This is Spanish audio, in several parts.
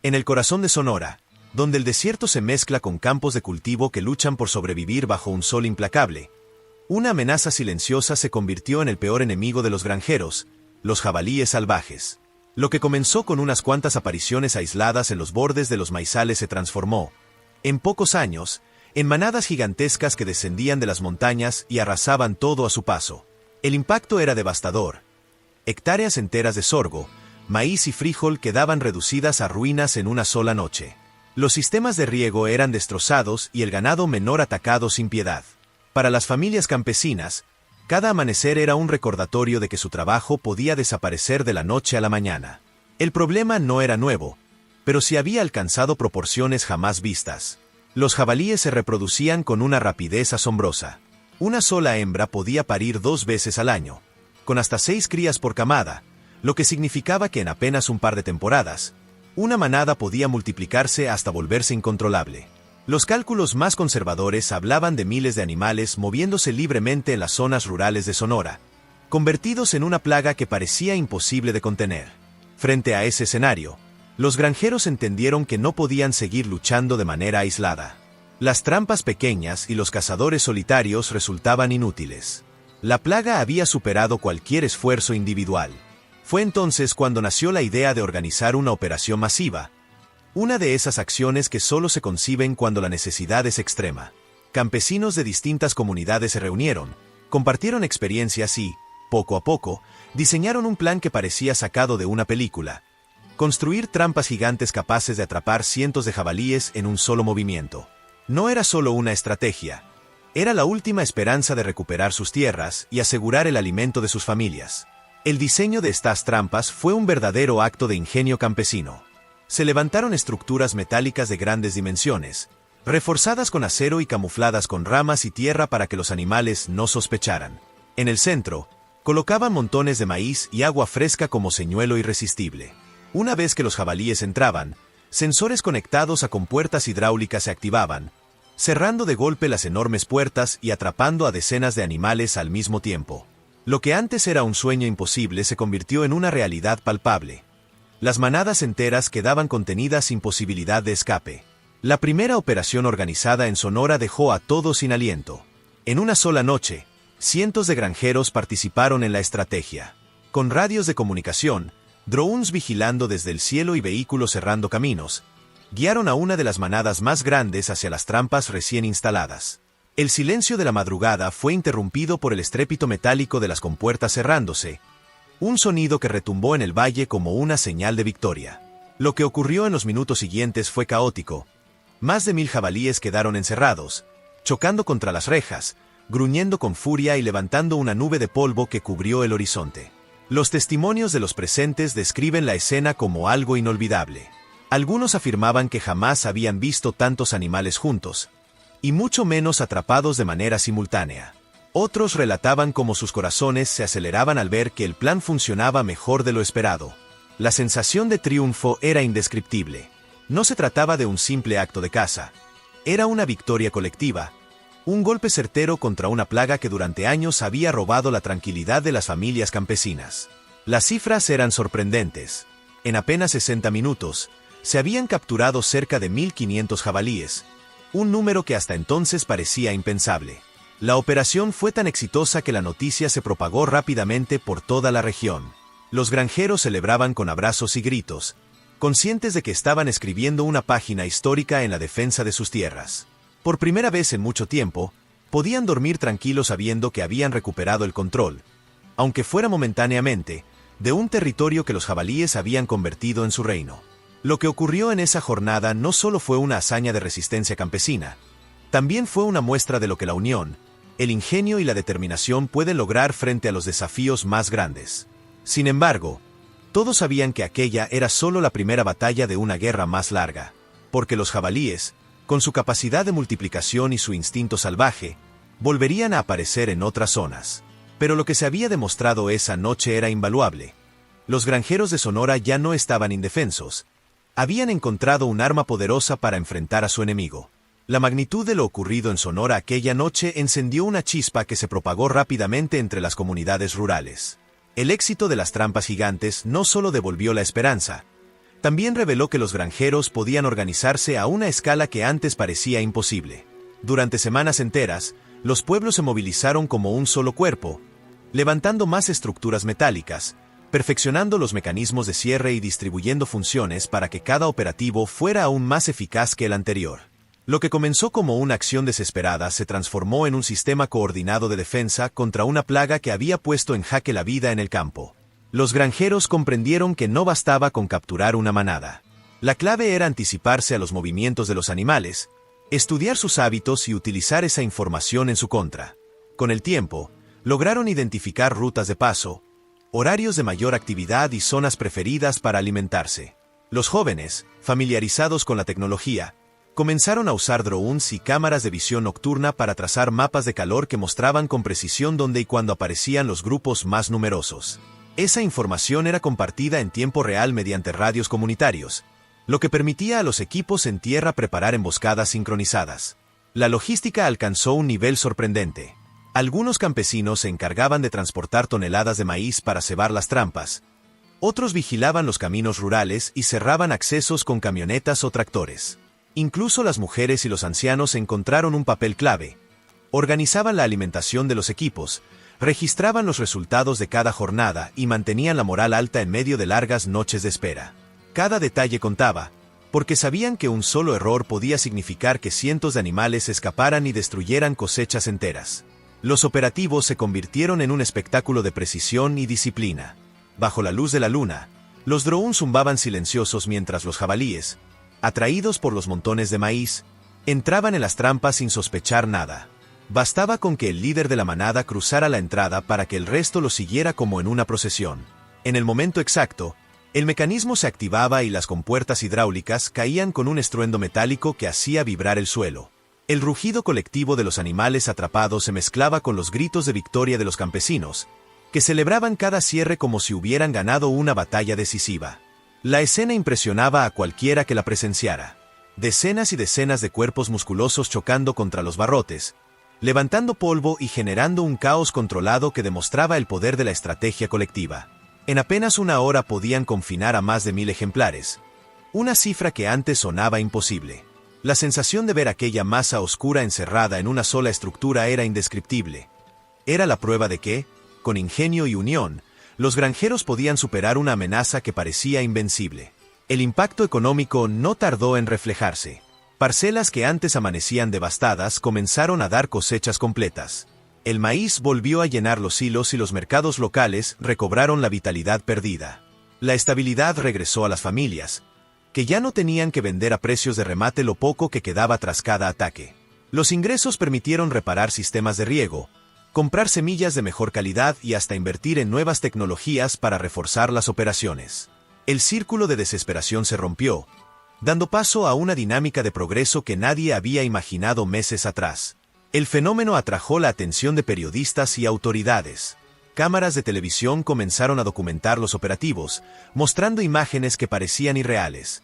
En el corazón de Sonora, donde el desierto se mezcla con campos de cultivo que luchan por sobrevivir bajo un sol implacable, una amenaza silenciosa se convirtió en el peor enemigo de los granjeros, los jabalíes salvajes. Lo que comenzó con unas cuantas apariciones aisladas en los bordes de los maizales se transformó, en pocos años, en manadas gigantescas que descendían de las montañas y arrasaban todo a su paso. El impacto era devastador. Hectáreas enteras de sorgo, maíz y frijol quedaban reducidas a ruinas en una sola noche. Los sistemas de riego eran destrozados y el ganado menor atacado sin piedad. Para las familias campesinas, cada amanecer era un recordatorio de que su trabajo podía desaparecer de la noche a la mañana. El problema no era nuevo, pero sí había alcanzado proporciones jamás vistas. Los jabalíes se reproducían con una rapidez asombrosa. Una sola hembra podía parir 2 veces al año, con hasta 6 crías por camada, lo que significaba que en apenas un par de temporadas, una manada podía multiplicarse hasta volverse incontrolable. Los cálculos más conservadores hablaban de miles de animales moviéndose libremente en las zonas rurales de Sonora, convertidos en una plaga que parecía imposible de contener. Frente a ese escenario, los granjeros entendieron que no podían seguir luchando de manera aislada. Las trampas pequeñas y los cazadores solitarios resultaban inútiles. La plaga había superado cualquier esfuerzo individual. Fue entonces cuando nació la idea de organizar una operación masiva, una de esas acciones que solo se conciben cuando la necesidad es extrema. Campesinos de distintas comunidades se reunieron, compartieron experiencias y, poco a poco, diseñaron un plan que parecía sacado de una película. Construir trampas gigantes capaces de atrapar cientos de jabalíes en un solo movimiento. No era solo una estrategia, era la última esperanza de recuperar sus tierras y asegurar el alimento de sus familias. El diseño de estas trampas fue un verdadero acto de ingenio campesino. Se levantaron estructuras metálicas de grandes dimensiones, reforzadas con acero y camufladas con ramas y tierra para que los animales no sospecharan. En el centro, colocaban montones de maíz y agua fresca como señuelo irresistible. Una vez que los jabalíes entraban, sensores conectados a compuertas hidráulicas se activaban, cerrando de golpe las enormes puertas y atrapando a decenas de animales al mismo tiempo. Lo que antes era un sueño imposible se convirtió en una realidad palpable. Las manadas enteras quedaban contenidas sin posibilidad de escape. La primera operación organizada en Sonora dejó a todos sin aliento. En una sola noche, cientos de granjeros participaron en la estrategia. Con radios de comunicación, drones vigilando desde el cielo y vehículos cerrando caminos, guiaron a una de las manadas más grandes hacia las trampas recién instaladas. El silencio de la madrugada fue interrumpido por el estrépito metálico de las compuertas cerrándose, un sonido que retumbó en el valle como una señal de victoria. Lo que ocurrió en los minutos siguientes fue caótico. Más de 1000 jabalíes quedaron encerrados, chocando contra las rejas, gruñendo con furia y levantando una nube de polvo que cubrió el horizonte. Los testimonios de los presentes describen la escena como algo inolvidable. Algunos afirmaban que jamás habían visto tantos animales juntos, y mucho menos atrapados de manera simultánea. Otros relataban cómo sus corazones se aceleraban al ver que el plan funcionaba mejor de lo esperado. La sensación de triunfo era indescriptible. No se trataba de un simple acto de caza. Era una victoria colectiva, un golpe certero contra una plaga que durante años había robado la tranquilidad de las familias campesinas. Las cifras eran sorprendentes. En apenas 60 minutos, se habían capturado cerca de 1500 jabalíes, un número que hasta entonces parecía impensable. La operación fue tan exitosa que la noticia se propagó rápidamente por toda la región. Los granjeros celebraban con abrazos y gritos, conscientes de que estaban escribiendo una página histórica en la defensa de sus tierras. Por primera vez en mucho tiempo, podían dormir tranquilos sabiendo que habían recuperado el control, aunque fuera momentáneamente, de un territorio que los jabalíes habían convertido en su reino. Lo que ocurrió en esa jornada no solo fue una hazaña de resistencia campesina, también fue una muestra de lo que la unión, el ingenio y la determinación pueden lograr frente a los desafíos más grandes. Sin embargo, todos sabían que aquella era solo la primera batalla de una guerra más larga, porque los jabalíes, con su capacidad de multiplicación y su instinto salvaje, volverían a aparecer en otras zonas. Pero lo que se había demostrado esa noche era invaluable. Los granjeros de Sonora ya no estaban indefensos. Habían encontrado un arma poderosa para enfrentar a su enemigo. La magnitud de lo ocurrido en Sonora aquella noche encendió una chispa que se propagó rápidamente entre las comunidades rurales. El éxito de las trampas gigantes no solo devolvió la esperanza, También reveló que los granjeros podían organizarse a una escala que antes parecía imposible. Durante semanas enteras, los pueblos se movilizaron como un solo cuerpo, levantando más estructuras metálicas, perfeccionando los mecanismos de cierre y distribuyendo funciones para que cada operativo fuera aún más eficaz que el anterior. Lo que comenzó como una acción desesperada se transformó en un sistema coordinado de defensa contra una plaga que había puesto en jaque la vida en el campo. Los granjeros comprendieron que no bastaba con capturar una manada. La clave era anticiparse a los movimientos de los animales, estudiar sus hábitos y utilizar esa información en su contra. Con el tiempo, lograron identificar rutas de paso, horarios de mayor actividad y zonas preferidas para alimentarse. Los jóvenes, familiarizados con la tecnología, comenzaron a usar drones y cámaras de visión nocturna para trazar mapas de calor que mostraban con precisión dónde y cuándo aparecían los grupos más numerosos. Esa información era compartida en tiempo real mediante radios comunitarios, lo que permitía a los equipos en tierra preparar emboscadas sincronizadas. La logística alcanzó un nivel sorprendente. Algunos campesinos se encargaban de transportar toneladas de maíz para cebar las trampas. Otros vigilaban los caminos rurales y cerraban accesos con camionetas o tractores. Incluso las mujeres y los ancianos encontraron un papel clave. Organizaban la alimentación de los equipos, registraban los resultados de cada jornada y mantenían la moral alta en medio de largas noches de espera. Cada detalle contaba, porque sabían que un solo error podía significar que cientos de animales escaparan y destruyeran cosechas enteras. Los operativos se convirtieron en un espectáculo de precisión y disciplina. Bajo la luz de la luna, los drones zumbaban silenciosos mientras los jabalíes, atraídos por los montones de maíz, entraban en las trampas sin sospechar nada. Bastaba con que el líder de la manada cruzara la entrada para que el resto lo siguiera como en una procesión. En el momento exacto, el mecanismo se activaba y las compuertas hidráulicas caían con un estruendo metálico que hacía vibrar el suelo. El rugido colectivo de los animales atrapados se mezclaba con los gritos de victoria de los campesinos, que celebraban cada cierre como si hubieran ganado una batalla decisiva. La escena impresionaba a cualquiera que la presenciara. Decenas y decenas de cuerpos musculosos chocando contra los barrotes, levantando polvo y generando un caos controlado que demostraba el poder de la estrategia colectiva. En apenas una hora podían confinar a más de 1000 ejemplares, una cifra que antes sonaba imposible. La sensación de ver aquella masa oscura encerrada en una sola estructura era indescriptible. Era la prueba de que, con ingenio y unión, los granjeros podían superar una amenaza que parecía invencible. El impacto económico no tardó en reflejarse. Parcelas que antes amanecían devastadas comenzaron a dar cosechas completas. El maíz volvió a llenar los hilos y los mercados locales recobraron la vitalidad perdida. La estabilidad regresó a las familias, que ya no tenían que vender a precios de remate lo poco que quedaba tras cada ataque. Los ingresos permitieron reparar sistemas de riego, comprar semillas de mejor calidad y hasta invertir en nuevas tecnologías para reforzar las operaciones. El círculo de desesperación se rompió, dando paso a una dinámica de progreso que nadie había imaginado meses atrás. El fenómeno atrajo la atención de periodistas y autoridades. Cámaras de televisión comenzaron a documentar los operativos, mostrando imágenes que parecían irreales.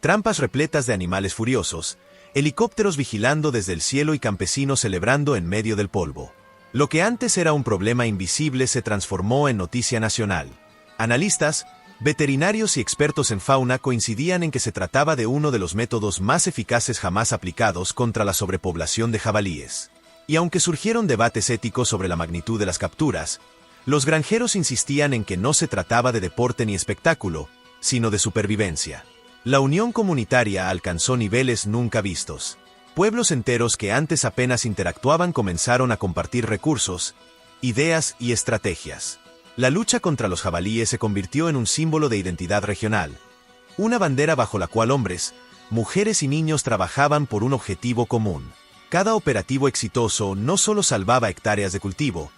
Trampas repletas de animales furiosos, helicópteros vigilando desde el cielo y campesinos celebrando en medio del polvo. Lo que antes era un problema invisible se transformó en noticia nacional. Analistas, veterinarios y expertos en fauna coincidían en que se trataba de uno de los métodos más eficaces jamás aplicados contra la sobrepoblación de jabalíes. Y aunque surgieron debates éticos sobre la magnitud de las capturas, los granjeros insistían en que no se trataba de deporte ni espectáculo, sino de supervivencia. La unión comunitaria alcanzó niveles nunca vistos. Pueblos enteros que antes apenas interactuaban comenzaron a compartir recursos, ideas y estrategias. La lucha contra los jabalíes se convirtió en un símbolo de identidad regional, una bandera bajo la cual hombres, mujeres y niños trabajaban por un objetivo común. Cada operativo exitoso no solo salvaba hectáreas de cultivo,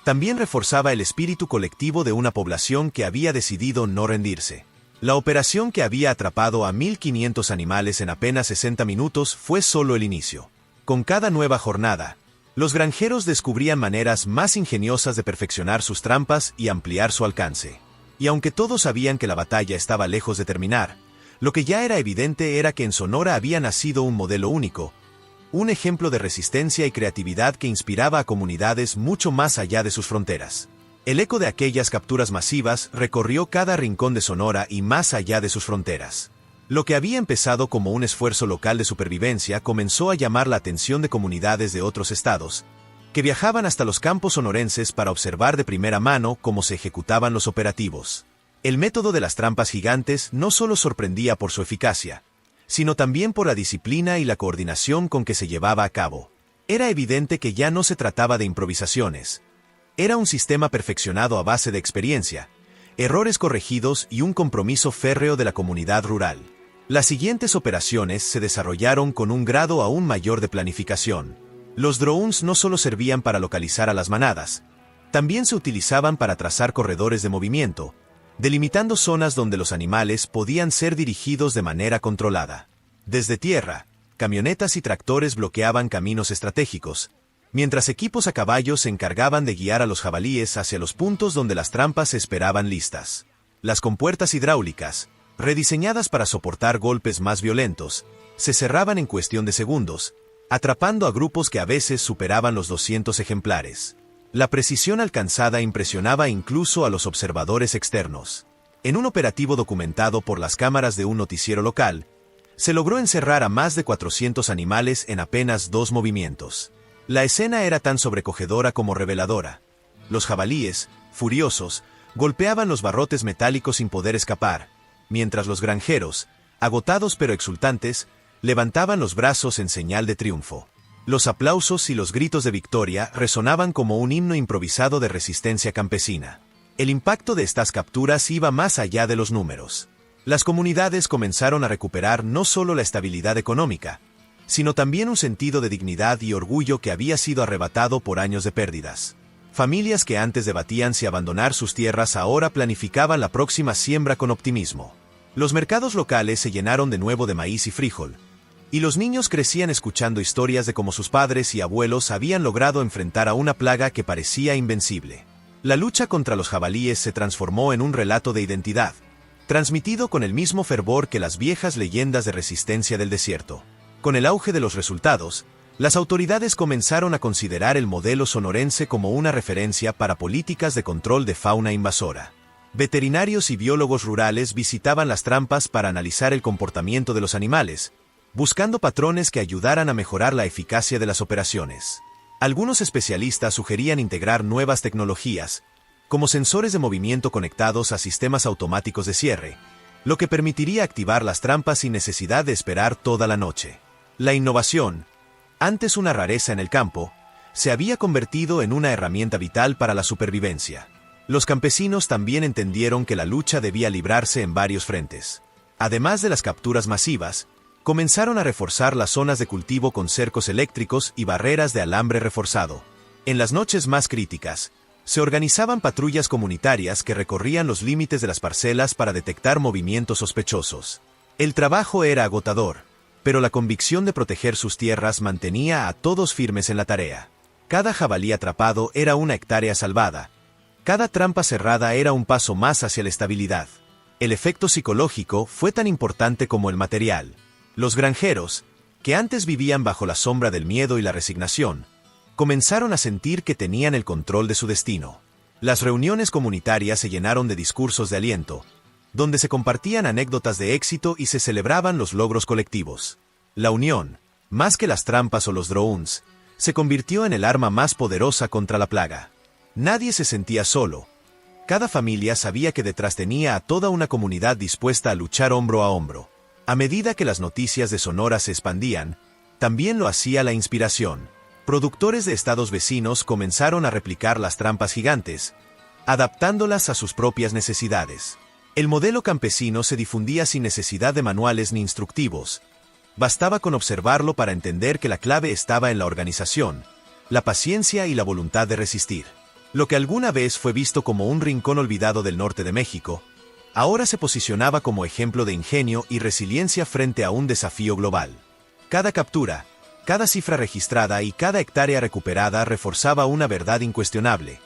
también reforzaba el espíritu colectivo de una población que había decidido no rendirse. La operación que había atrapado a 1500 animales en apenas 60 minutos fue solo el inicio. Con cada nueva jornada, los granjeros descubrían maneras más ingeniosas de perfeccionar sus trampas y ampliar su alcance. Y aunque todos sabían que la batalla estaba lejos de terminar, lo que ya era evidente era que en Sonora había nacido un modelo único, un ejemplo de resistencia y creatividad que inspiraba a comunidades mucho más allá de sus fronteras. El eco de aquellas capturas masivas recorrió cada rincón de Sonora y más allá de sus fronteras. Lo que había empezado como un esfuerzo local de supervivencia comenzó a llamar la atención de comunidades de otros estados, que viajaban hasta los campos sonorenses para observar de primera mano cómo se ejecutaban los operativos. El método de las trampas gigantes no solo sorprendía por su eficacia, sino también por la disciplina y la coordinación con que se llevaba a cabo. Era evidente que ya no se trataba de improvisaciones. Era un sistema perfeccionado a base de experiencia, errores corregidos y un compromiso férreo de la comunidad rural. Las siguientes operaciones se desarrollaron con un grado aún mayor de planificación. Los drones no solo servían para localizar a las manadas, también se utilizaban para trazar corredores de movimiento, delimitando zonas donde los animales podían ser dirigidos de manera controlada. Desde tierra, camionetas y tractores bloqueaban caminos estratégicos, mientras equipos a caballo se encargaban de guiar a los jabalíes hacia los puntos donde las trampas se esperaban listas. Las compuertas hidráulicas, rediseñadas para soportar golpes más violentos, se cerraban en cuestión de segundos, atrapando a grupos que a veces superaban los 200 ejemplares. La precisión alcanzada impresionaba incluso a los observadores externos. En un operativo documentado por las cámaras de un noticiero local, se logró encerrar a más de 400 animales en apenas 2 movimientos. La escena era tan sobrecogedora como reveladora. Los jabalíes, furiosos, golpeaban los barrotes metálicos sin poder escapar, mientras los granjeros, agotados pero exultantes, levantaban los brazos en señal de triunfo. Los aplausos y los gritos de victoria resonaban como un himno improvisado de resistencia campesina. El impacto de estas capturas iba más allá de los números. Las comunidades comenzaron a recuperar no solo la estabilidad económica, sino también un sentido de dignidad y orgullo que había sido arrebatado por años de pérdidas. Familias que antes debatían si abandonar sus tierras ahora planificaban la próxima siembra con optimismo. Los mercados locales se llenaron de nuevo de maíz y frijol, y los niños crecían escuchando historias de cómo sus padres y abuelos habían logrado enfrentar a una plaga que parecía invencible. La lucha contra los jabalíes se transformó en un relato de identidad, transmitido con el mismo fervor que las viejas leyendas de resistencia del desierto. Con el auge de los resultados, las autoridades comenzaron a considerar el modelo sonorense como una referencia para políticas de control de fauna invasora. Veterinarios y biólogos rurales visitaban las trampas para analizar el comportamiento de los animales, buscando patrones que ayudaran a mejorar la eficacia de las operaciones. Algunos especialistas sugerían integrar nuevas tecnologías, como sensores de movimiento conectados a sistemas automáticos de cierre, lo que permitiría activar las trampas sin necesidad de esperar toda la noche. La innovación, antes una rareza en el campo, se había convertido en una herramienta vital para la supervivencia. Los campesinos también entendieron que la lucha debía librarse en varios frentes. Además de las capturas masivas, comenzaron a reforzar las zonas de cultivo con cercos eléctricos y barreras de alambre reforzado. En las noches más críticas, se organizaban patrullas comunitarias que recorrían los límites de las parcelas para detectar movimientos sospechosos. El trabajo era agotador, pero la convicción de proteger sus tierras mantenía a todos firmes en la tarea. Cada jabalí atrapado era una hectárea salvada. Cada trampa cerrada era un paso más hacia la estabilidad. El efecto psicológico fue tan importante como el material. Los granjeros, que antes vivían bajo la sombra del miedo y la resignación, comenzaron a sentir que tenían el control de su destino. Las reuniones comunitarias se llenaron de discursos de aliento, donde se compartían anécdotas de éxito y se celebraban los logros colectivos. La unión, más que las trampas o los drones, se convirtió en el arma más poderosa contra la plaga. Nadie se sentía solo. Cada familia sabía que detrás tenía a toda una comunidad dispuesta a luchar hombro a hombro. A medida que las noticias de Sonora se expandían, también lo hacía la inspiración. Productores de estados vecinos comenzaron a replicar las trampas gigantes, adaptándolas a sus propias necesidades. El modelo campesino se difundía sin necesidad de manuales ni instructivos. Bastaba con observarlo para entender que la clave estaba en la organización, la paciencia y la voluntad de resistir. Lo que alguna vez fue visto como un rincón olvidado del norte de México, ahora se posicionaba como ejemplo de ingenio y resiliencia frente a un desafío global. Cada captura, cada cifra registrada y cada hectárea recuperada reforzaba una verdad incuestionable.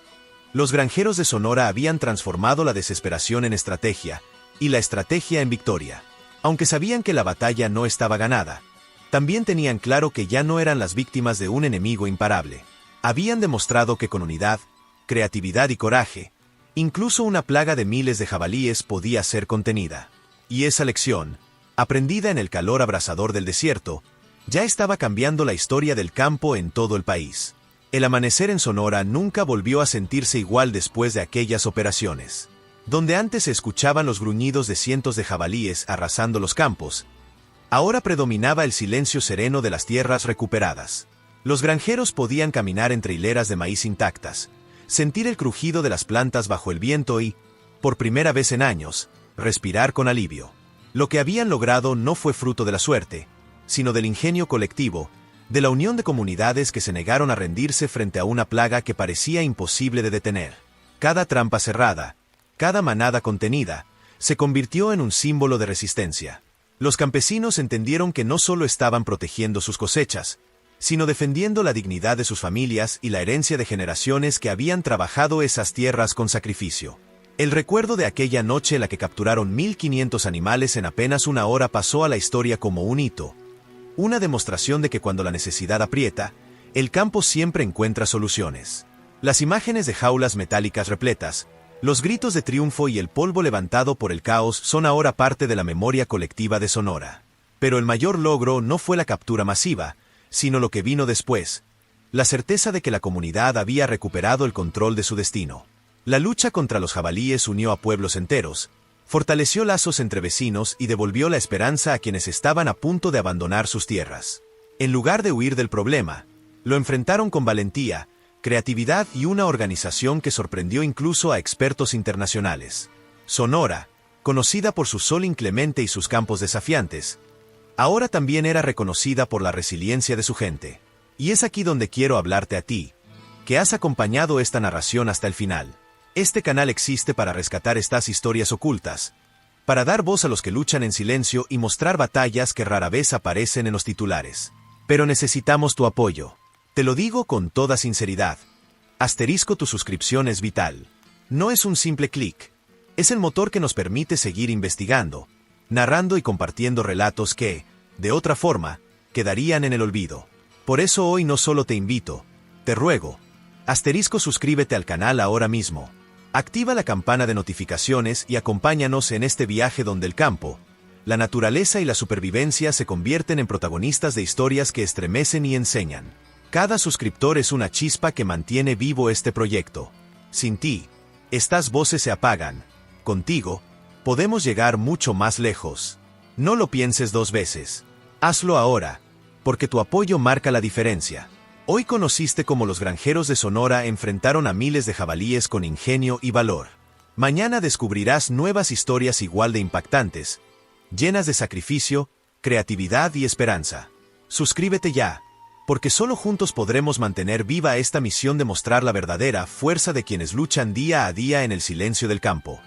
Los granjeros de Sonora habían transformado la desesperación en estrategia, y la estrategia en victoria. Aunque sabían que la batalla no estaba ganada, también tenían claro que ya no eran las víctimas de un enemigo imparable. Habían demostrado que con unidad, creatividad y coraje, incluso una plaga de miles de jabalíes podía ser contenida. Y esa lección, aprendida en el calor abrasador del desierto, ya estaba cambiando la historia del campo en todo el país. El amanecer en Sonora nunca volvió a sentirse igual después de aquellas operaciones. Donde antes se escuchaban los gruñidos de cientos de jabalíes arrasando los campos, ahora predominaba el silencio sereno de las tierras recuperadas. Los granjeros podían caminar entre hileras de maíz intactas, sentir el crujido de las plantas bajo el viento y, por primera vez en años, respirar con alivio. Lo que habían logrado no fue fruto de la suerte, sino del ingenio colectivo, de la unión de comunidades que se negaron a rendirse frente a una plaga que parecía imposible de detener. Cada trampa cerrada, cada manada contenida, se convirtió en un símbolo de resistencia. Los campesinos entendieron que no solo estaban protegiendo sus cosechas, sino defendiendo la dignidad de sus familias y la herencia de generaciones que habían trabajado esas tierras con sacrificio. El recuerdo de aquella noche en la que capturaron 1.500 animales en apenas una hora pasó a la historia como un hito, una demostración de que cuando la necesidad aprieta, el campo siempre encuentra soluciones. Las imágenes de jaulas metálicas repletas, los gritos de triunfo y el polvo levantado por el caos son ahora parte de la memoria colectiva de Sonora. Pero el mayor logro no fue la captura masiva, sino lo que vino después, la certeza de que la comunidad había recuperado el control de su destino. La lucha contra los jabalíes unió a pueblos enteros, fortaleció lazos entre vecinos y devolvió la esperanza a quienes estaban a punto de abandonar sus tierras. En lugar de huir del problema, lo enfrentaron con valentía, creatividad y una organización que sorprendió incluso a expertos internacionales. Sonora, conocida por su sol inclemente y sus campos desafiantes, ahora también era reconocida por la resiliencia de su gente. Y es aquí donde quiero hablarte a ti, que has acompañado esta narración hasta el final. Este canal existe para rescatar estas historias ocultas, para dar voz a los que luchan en silencio y mostrar batallas que rara vez aparecen en los titulares. Pero necesitamos tu apoyo. Te lo digo con toda sinceridad. Tu suscripción es vital. No es un simple clic. Es el motor que nos permite seguir investigando, narrando y compartiendo relatos que, de otra forma, quedarían en el olvido. Por eso hoy no solo te invito, te ruego. Suscríbete al canal ahora mismo. Activa la campana de notificaciones y acompáñanos en este viaje donde el campo, la naturaleza y la supervivencia se convierten en protagonistas de historias que estremecen y enseñan. Cada suscriptor es una chispa que mantiene vivo este proyecto. Sin ti, estas voces se apagan. Contigo, podemos llegar mucho más lejos. No lo pienses dos veces. Hazlo ahora, porque tu apoyo marca la diferencia. Hoy conociste cómo los granjeros de Sonora enfrentaron a miles de jabalíes con ingenio y valor. Mañana descubrirás nuevas historias igual de impactantes, llenas de sacrificio, creatividad y esperanza. Suscríbete ya, porque solo juntos podremos mantener viva esta misión de mostrar la verdadera fuerza de quienes luchan día a día en el silencio del campo.